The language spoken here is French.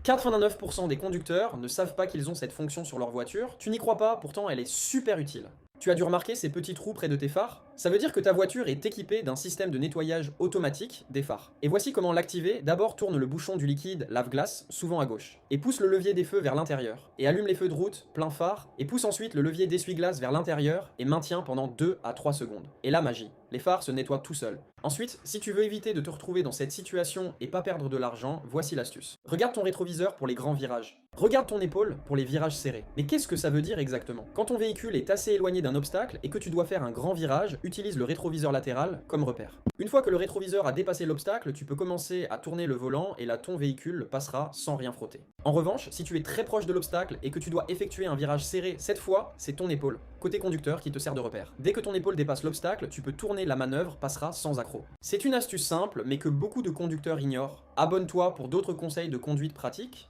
89% des conducteurs ne savent pas qu'ils ont cette fonction sur leur voiture. Tu n'y crois pas, pourtant elle est super utile. Tu as dû remarquer ces petits trous près de tes phares? Ça veut dire que ta voiture est équipée d'un système de nettoyage automatique des phares. Et voici comment l'activer. D'abord, tourne le bouchon du liquide lave-glace, souvent à gauche, et pousse le levier des feux vers l'intérieur, et allume les feux de route, plein phare, et pousse ensuite le levier d'essuie-glace vers l'intérieur, et maintient pendant 2 à 3 secondes. Et la magie, les phares se nettoient tout seuls. Ensuite, si tu veux éviter de te retrouver dans cette situation et pas perdre de l'argent, voici l'astuce. Regarde ton rétroviseur pour les grands virages. Regarde ton épaule pour les virages serrés. Mais qu'est-ce que ça veut dire exactement? Quand ton véhicule est assez éloigné d'un obstacle et que tu dois faire un grand virage, utilise le rétroviseur latéral comme repère. Une fois que le rétroviseur a dépassé l'obstacle, tu peux commencer à tourner le volant et là ton véhicule passera sans rien frotter. En revanche, si tu es très proche de l'obstacle et que tu dois effectuer un virage serré, cette fois, c'est ton épaule, côté conducteur, qui te sert de repère. Dès que ton épaule dépasse l'obstacle, tu peux tourner, la manœuvre passera sans accroc. C'est une astuce simple, mais que beaucoup de conducteurs ignorent. Abonne-toi pour d'autres conseils de conduite pratique.